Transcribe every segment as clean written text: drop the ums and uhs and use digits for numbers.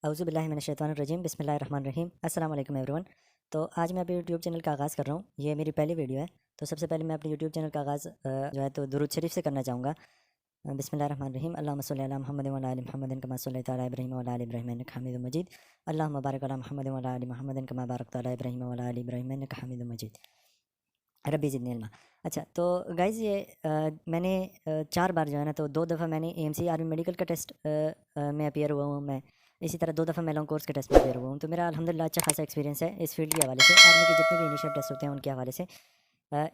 औज़ुबिल्लाहिमिनश्शैतानिर्रजीम बिस्मिल्लाहिर्रहमानिर्रहीम अस्सलाम वालेकुम एवरीवन। तो आज मैं अपने यूट्यूब चैनल का आगाज़ कर रहा हूँ। ये मेरी पहली वीडियो है। तो सबसे पहले मैं अपने यूट्यूब चैनल का आगाज़ जो है तो दुरूद शरीफ से करना चाहूँगा। बिस्मिल्लाहिर्रहमानिर्रहीम अल्लाहुम्मा सल्लि अला मुहम्मदिन व अला आलि मुहम्मदिन कमा सल्लैता अला इब्राहीम व अला आलि इब्राहीम इन्नका हमीदुम मजीद। अल्लाहुम्मा बारिक अला मुहम्मदिन व अला आलि मुहम्मदिन कमा बारकता अला इब्राहीम व अला आलि इब्राहीम इन्नका हमीदुम मजीद। रब्बी ज़िदनी इल्मा। अच्छा, तो गाइज़ ये मैंने 4 बार जो है ना, तो 2 दफ़ा मैंने एएमसी आर्मी मेडिकल का टेस्ट में अपीयर हुआ हूँ मैं। इसी तरह 2 दफ़ा मैं लॉन्ग कोर्स के टेस्ट में अपीयर हुआ हूँ। तो मेरा अल्हम्दुलिल्लाह अच्छा खासा एक्सपीरियंस है इस फील्ड के हवाले से, आर्मी के जितने भी इनिशियल टेस्ट होते हैं उनके हवाले से।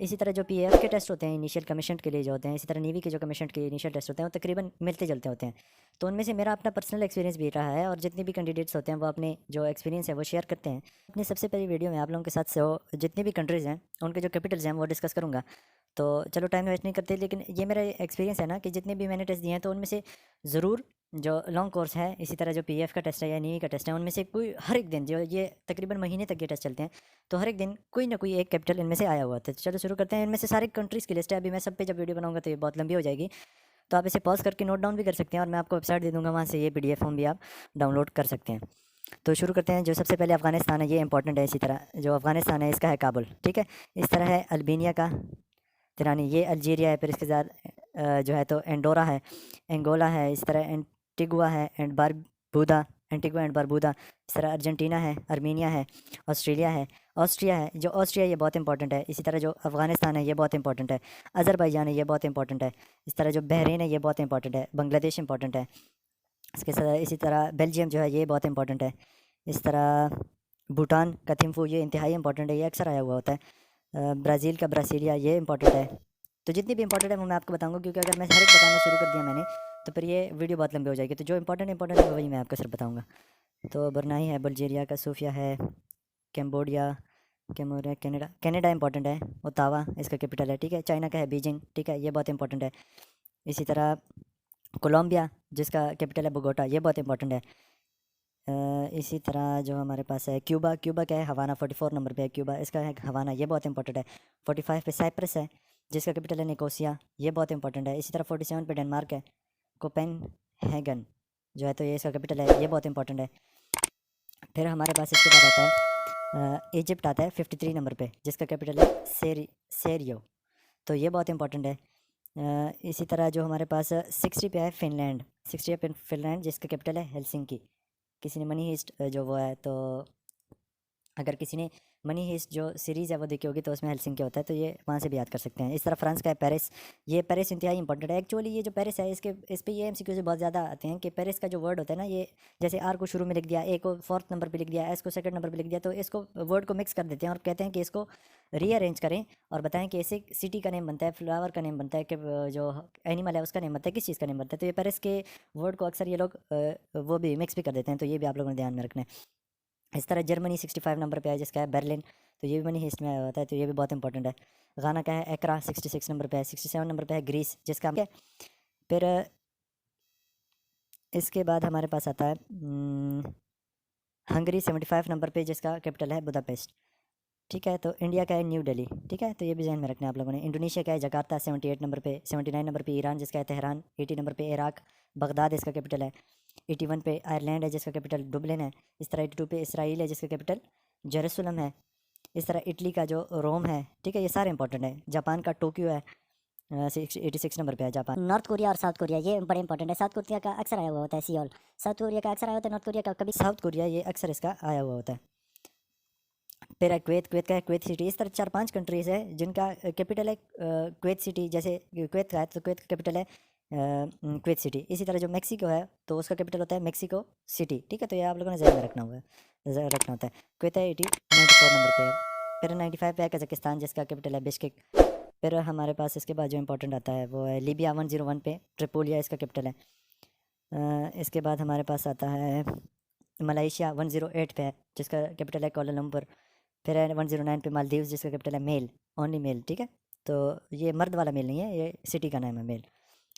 इसी तरह जो पीएएफ के टेस्ट होते हैं इनिशियल कमीशन के लिए जो होते हैं, इसी तरह नेवी के जो कमीशन के इनिशियल टेस्ट होते हैं, वो तकरीबन मिलते-जुलते होते हैं। तो उनमें से मेरा अपना पर्सनल एक्सपीरियंस भी रहा है और जितने भी कैंडिडेट्स होते हैं वो अपने जो एक्सपीरियंस है वो शेयर करते हैं। अपनी सबसे पहली वीडियो में आप लोगों के साथ से वो जितने भी कंट्रीज़ हैं उनके जो कैपिटल्स हैं वो डिस्कस करूँगा। तो चलो टाइम वेस्ट नहीं करते, लेकिन ये मेरा एक्सपीरियंस है ना कि जितने भी मैंने टेस्ट दिए हैं तो उनमें से ज़रूर जो लॉन्ग कोर्स है, इसी तरह जो पीएफ का टेस्ट है या नेवी का टेस्ट है, उनमें से कोई हर एक दिन जो ये तकरीबन महीने तक ये टेस्ट चलते हैं, तो हर एक दिन कोई ना कोई एक कैपिटल इनमें से आया हुआ था। तो चलो शुरू करते हैं। इनमें से सारी कंट्रीज़ की लिस्ट है। अभी मैं सब पे जब वीडियो बनाऊंगा तो ये बहुत लंबी हो जाएगी, तो आप इसे पॉज करके नोट डाउन भी कर सकते हैं और मैं आपको वेबसाइट दे दूँगा, वहाँ से ये पीडीएफ फॉर्म भी आप डाउनलोड कर सकते हैं। तो शुरू करते हैं। जो सबसे पहले अफ़गानिस्तान है, ये इंपॉर्टेंट है। इसी तरह जो अफ़गानिस्तान है इसका है काबुल, ठीक है। इस तरह है अल्बानिया का तिरानी, ये अल्जीरिया है। फिर इसके साथ जो है तो एंडोरा है, एंगोला है, इस तरह एंटीगुआ है एंड बारबूदा, एंटीगुआ एंड बारबूदा। इस तरह अर्जेंटीना है, आर्मीनिया है, ऑस्ट्रेलिया है, ऑस्ट्रिया है। जो ऑस्ट्रिया ये बहुत इंपॉर्टेंट है। इसी तरह जो अफ़गानिस्तान है ये बहुत इंपॉर्टेंट है। अज़रबैजान है, ये बहुत इंपॉर्टेंट है। इस तरह जो बहरीन है ये बहुत इंपॉर्टेंट है। बांग्लादेश इंपॉर्टेंट है। इसके साथ इसी तरह बेल्जियम जो है ये बहुत इंपॉर्टेंट है। इस तरह भूटान का थिम्फू, ये इंतहाई इंपॉर्टेंट है, ये अक्सर आया हुआ होता है। ब्राज़ील का ब्रासीलिया, ये इंपॉर्टेंट है। तो जितनी भी इंपॉर्टेंट है वो मैं आपको बताऊंगा, क्योंकि अगर मैं हर एक बताना शुरू कर दिया मैंने तो फिर ये वीडियो बहुत लंबी हो जाएगी। तो जो इंपॉर्टेंट है वही मैं आपको सिर्फ बताऊंगा। तो ब्रुनाई है, बल्गेरिया का सोफिया है, कैम्बोडिया, कैमोरिया, कनाडा, कनाडा इंपॉर्टेंट है, ओटावा इसका कैपिटल है, ठीक है। चाइना का है बीजिंग, ठीक है, ये बहुत इंपॉर्टेंट है। इसी तरह कोलंबिया जिसका कैपिटल है बोगोटा, ये बहुत इंपॉर्टेंट है। इसी तरह जो हमारे पास है क्यूबा, क्यूबा क्या है, हवाना 44 नंबर पे है क्यूबा, इसका है हवाना, ये बहुत इंपॉर्टेंट है। 45 पे साइप्रस है जिसका कैपिटल है निकोसिया, ये बहुत इंपॉर्टेंट है। इसी तरह 47 पे डेनमार्क है, कोपेनहेगन जो है तो ये इसका कैपिटल है, ये बहुत इंपॉर्टेंट है। फिर हमारे पास इसके बाद आता है इजिप्ट आता है 53 नंबर पे, जिसका कैपिटल है सेरियो, तो ये बहुत इंपॉर्टेंट है। इसी तरह जो हमारे पास 60 पे है फिनलैंड, 60 पे फिनलैंड जिसका कैपिटल है हेलसिंकी। किसी ने मनी हीस्ट जो वो है, तो अगर किसी ने मनी हीस्ट जो सीरीज़ है वो देखी होगी तो उसमें हेलसिंकी होता है, तो ये वहाँ से भी याद कर सकते हैं। इस तरह फ्रांस का है पेरिस, ये पेरिस इंतहाई इंपॉर्टेंट है। एक्चुअली ये जो पेरिस है इस पे ये एमसीक्यू से बहुत ज़्यादा आते हैं कि पेरिस का जो वर्ड होता है ना, ये जैसे आर को शुरू में लिख दिया, ए को 4th नंबर पे लिख दिया, एस को 2nd नंबर पे लिख दिया, तो इसको वर्ड को मिक्स कर देते हैं और कहते हैं कि इसको रीअरेंज करें और बताएं कि ऐसे सिटी का नेम बनता है, फ्लावर का नेम बनता है, कि जो एनिमल है उसका नेम बनता है, किस चीज़ का नेम बनता है। तो ये पेरिस के वर्ड को अक्सर ये लोग वो भी मिक्स भी कर देते हैं, तो ये भी आप लोगों ने ध्यान में रखना है। इस तरह जर्मनी 65 नंबर पे है जिसका है बर्लिन, तो ये भी मनी हिस्ट में आया होता है, तो ये भी बहुत इंपॉर्टेंट है। गाना का है एकरा, 66 नंबर पे है। 67 नंबर पे है ग्रीस जिसका है। फिर इसके बाद हमारे पास आता है हंगरी 75 नंबर पे जिसका कैपिटल है बुदापेस्ट, ठीक है। तो इंडिया का है न्यू दिल्ली, ठीक है, तो ये भी ध्यान में रखना है आप लोगों ने। इंडोनेशिया का है जकार्ता 78 नंबर पे। 79 नंबर पे ईरान जिसका है तेहरान। 80 नंबर पे इराक, बगदाद इसका कैपिटल है। 81 पे आयरलैंड है जिसका कैपिटल डुबलिन है। इस तरह 82 पे इसराइल है जिसका कैपिटल जेरूसलम है। इस तरह इटली का जो रोम है, ठीक है, ये सारे इंपॉर्टेंट है। जापान का टोक्यो है, 86 नंबर पे है जापान। नॉर्थ कोरिया और साउथ कोरिया ये बड़े इंपॉर्टेंट है। साउथ कोरिया का अक्सर आया हुआ होता है सियोल, साउथ कोरिया का अक्सर आया होता है, नॉर्थ कोरिया का कभी। साउथ कोरिया ये अक्सर इसका आया हुआ होता है। फिर है कुवैत, कुवैत का है कुवैत सिटी। इस तरह 4-5 कंट्रीज़ है जिनका कैपिटल है कुवैत सिटी। जैसे कुवैत का है तो कुवैत का कैपिटल है कुवैत सिटी। इसी तरह जो मेक्सिको है तो उसका कैपिटल होता है मेक्सिको सिटी, ठीक है, तो ये आप लोगों ने ध्यान में रखना होता है। कुवैत है 94 नंबर पे है। फिर 95 पे है कजाकिस्तान जिसका कैपिटल है बिश्केक। फिर हमारे पास इसके बाद जो इंपॉर्टेंट आता है वो है लीबिया 101 पे, ट्रिपोलिया इसका कैपिटल है। इसके बाद हमारे पास आता है मलेशिया 108 पे है जिसका कैपिटल है कोलालमपुर। फिर है 109 पे मालदीव्स जिसका कैपिटल है मेल, ओनली मेल, ठीक है, तो ये मर्द वाला मेल नहीं है, ये सिटी का नाम है मेल।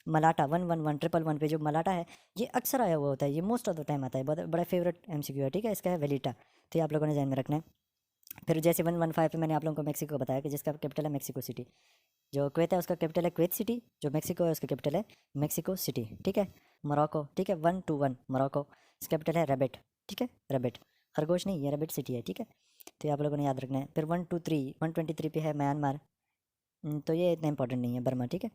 मलाटा 111 111 पे जो मलाटा है ये अक्सर आया हुआ होता है, ये मोस्ट ऑफ द टाइम आता है, बहुत बड़ा फेवरेट एमसीक्यू है, ठीक है। इसका है वेलिटा, तो ये आप लोगों ने ध्यान में रखना है। फिर जैसे 115 पे मैंने आप लोगों को मेक्सिको बताया कि जिसका कैपिटल है मेक्सिको सिटी। जो कुवैत है उसका कैपिटल है कुवैत सिटी। जो मेक्सिको है उसका कैपिटल है मेक्सिको सिटी, ठीक है। मोरक्को, ठीक है, 121 मोरक्को, इसका कैपिटल है रैबिट। ठीक है, रैबिट, खरगोश नहीं, ये रैबिट सिटी है, ठीक है। तो ये आप लोगों ने याद रखना है। फिर 123 पे है म्यांमार, तो ये इतना इंपॉर्टेंट नहीं है, बर्मा, ठीक है।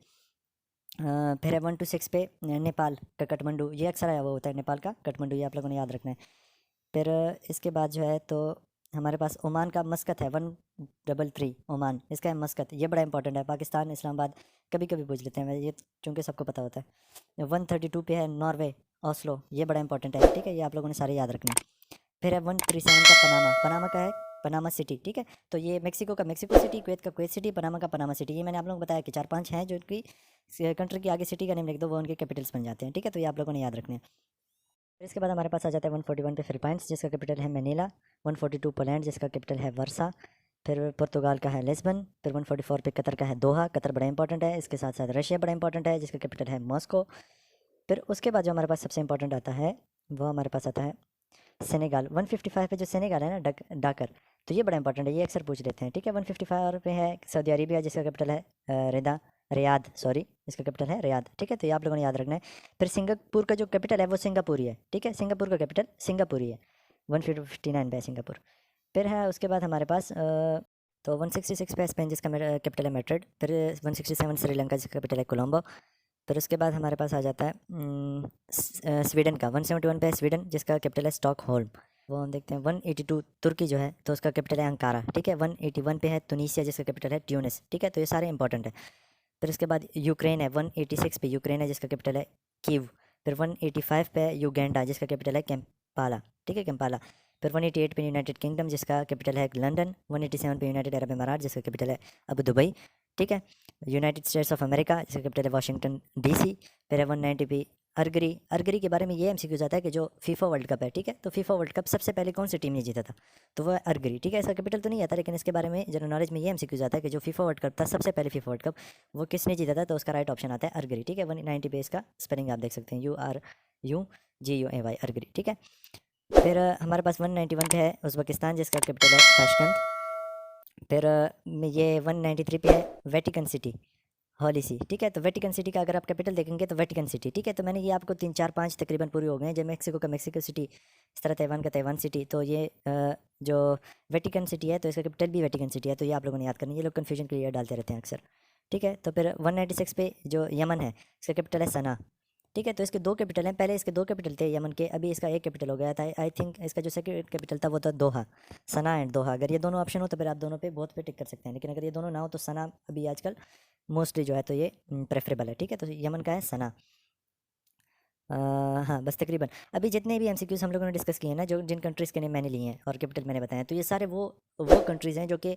फिर है 126 पे नेपाल का काठमांडू, ये अक्सर आया हुआ होता है नेपाल का काठमांडू, ये आप लोगों ने याद रखना है। फिर इसके बाद जो है तो हमारे पास ओमान का मस्कत है 133, ओमान, इसका है मस्कत, ये बड़ा इंपॉर्टेंट है। पाकिस्तान, इस्लामाबाद कभी कभी पूछ लेते हैं, ये चूँकि सबको पता होता है। 132 पे है नॉर्वे, ओस्लो, ये बड़ा इंपॉर्टेंट है, ठीक है, ये आप लोगों ने सारे याद रखने हैं। फिर है 137 का पनामा, पनामा का है पनामा सिटी, ठीक है। तो ये मेक्सिको का मेक्सिको सिटी, कुवैत का कुवैत सिटी, पनामा का पनामा सिटी, ये मैंने आप लोगों को बताया कि 4-5 हैं जो कि कंट्री के आगे सिटी का नेम लिख दो वो उनके कैपिटल्स बन जाते हैं, ठीक है। तो ये आप लोगों ने याद रखने हैं। फिर इसके बाद हमारे पास आ जाता है 141 पे फिलीपाइंस, जिसका कैपिटल है मैनीला। 142 पोलैंड, जिसका कैपिटल है वर्सा। फिर पुर्तगाल का है लिस्बन। फिर 144 पे कतर का है दोहा, कतर बड़ा इंपॉर्टेंट है। इसके साथ साथ रशिया बड़ा इंपॉर्टेंट है, जिसका कैपिटल है मॉस्को। फिर उसके बाद जो हमारे पास सबसे इंपॉर्टेंट आता है वो हमारे पास आता है सेनेगाल। 155 पे जो सेनेगाल है ना, डाकर, तो ये बड़ा इंपॉर्टेंट है, ये अक्सर पूछ लेते हैं, ठीक है। 155 पे है सऊदी अरेबिया, जिसका कैपिटल है रियाद, सॉरी, इसका कैपिटल है रियाद, ठीक है। तो ये आप लोगों ने याद रखना है। फिर सिंगापुर का जो कैपिटल है वो सिंगापुर ही है, ठीक है, सिंगापुर का कैपिटल सिंगापुर ही है। 159 पे है सिंगापुर। फिर है उसके बाद हमारे पास तो 166 पे स्पेन, जिसका कैपिटल है मैड्रिड। फिर 167 श्रीलंका, जिसका कैपिटल है कोलंबो। फिर उसके बाद हमारे पास आ जाता है स्वीडन का 171 पे है स्वीडन, जिसका कैपिटल है स्टॉकहोल्म। वो हम देखते हैं 182 तुर्की जो है तो उसका कैपिटल है अंकारा, ठीक है। 181 पे है तुनीसिया, जिसका कैपिटल है ट्यूनिस, ठीक है। तो ये सारे इंपॉर्टेंट है। फिर उसके बाद यूक्रेन है 186 पे, यूक्रेन है जिसका कैपिटल है कीव। फिर 185 पे है युगांडा, जिसका कैपिटल है कैम्पाला, ठीक है, कैम्पाला। फिर 188 पे यूनाइटेड किंगडम, जिसका कैपिटल है लंदन। 187 पे यूनाइटेड अरब अमारात, जिसका कैपिटल है अबू दुबई, ठीक है। यूनाइटेड स्टेट्स ऑफ अमेरिका, जिसका कैपिटल है वाशिंगटन डीसी। फिर है 190 पे अर्गरी, अर्गरी के बारे में ये एमसीक्यू आता है कि जो फीफा वर्ल्ड कप है, ठीक है, तो फीफा वर्ल्ड कप सबसे पहले कौन सी टीम ने जीता था, तो वो है अर्गरी, ठीक है। इसका कैपिटल तो नहीं आता, लेकिन इसके बारे में जनरल नॉलेज में ये एमसीक्यू आता है कि जो फीफा वर्ल्ड कप था, सबसे पहले फीफा वर्ल्ड कप, वो किसने जीता था, तो उसका राइट ऑप्शन आता है अर्गरी, ठीक है। 190 पे इसका स्पेलिंग आप देख सकते हैं, URGUAY, अर्गरी, ठीक है। फिर हमारे पास 191 पे है उज़्बेकिस्तान, जिसका कैपिटल है ताशकंद। फिर ये 193 पे है वेटिकन सिटी, हॉली सी, ठीक है। तो वेटिकन सिटी का अगर आप कैपिटल देखेंगे तो वेटिकन सिटी, ठीक है। तो मैंने ये आपको 3 4 5 तकरीबन पूरे हो गए हैं, जो मेक्सिको का मेक्सिको सिटी, इस तरह ताइवान का ताइवान सिटी। तो ये जो वेटिकन सिटी है तो इसका कैपिटल भी वेटिकन सिटी है, तो ये आप लोगों ने याद करनी है, ये लोग कन्फ्यूजन के लिए डालते रहते हैं अक्सर, ठीक है। तो फिर 196 पे जो यमन है, इसका कैपिटल है सना, ठीक है। तो इसके 2 कैपिटल हैं, पहले इसके 2 कैपिटल थे यमन के, अभी इसका 1 कैपिटल हो गया था। आई थिंक इसका जो सेकंड कैपिटल था वो था दोहा, सना एंड दोहा। अगर ये दोनों ऑप्शन हो तो फिर आप दोनों पे बहुत पे टिक कर सकते हैं, लेकिन अगर ये दोनों ना हो तो सना अभी आजकल मोस्टली जो है तो ये प्रेफरेबल है, ठीक है। तो यमन का है सना। हाँ, बस तकरीबन अभी जितने भी एमसीक्यूज़ हम लोगों ने डिस्कस किए हैं ना, जो जिन कंट्रीज़ के नेम मैंने लिए हैं और कैपिटल मैंने बताया, तो ये सारे वो कंट्रीज़ हैं जो कि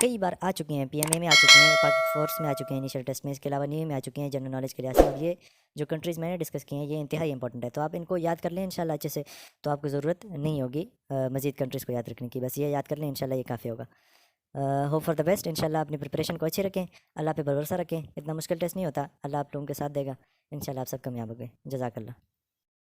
कई बार आ चुकी हैं, पीएमए में आ चुकी हैं, पाक फोर्स में आ चुके हैं इनिशियल टेस्ट में, इसके अलावा न्यू में आ चुकी हैं जनरल नॉलेज के लिहाज से। और ये जो कंट्रीज़ मैंने डिस्कस की हैं ये इंतहाई इंपॉर्टेंट है, तो आप इनको याद कर लें इंशाल्लाह अच्छे से, तो आपको ज़रूरत नहीं होगी मज़ीद कंट्रीज़ को याद रखने की, बस ये याद कर लें इंशाल्लाह, ये काफ़ी होगा। होप फॉर द बेस्ट, इंशाल्लाह अपनी प्रिपरेशन को अच्छी रखें, अल्लाह पे भरोसा रखें, इतना मुश्किल टेस्ट नहीं होता, अल्लाह आप लोगों के साथ देगा, इंशाल्लाह आप सब कामयाब हो गए। जज़ाकल्लाह।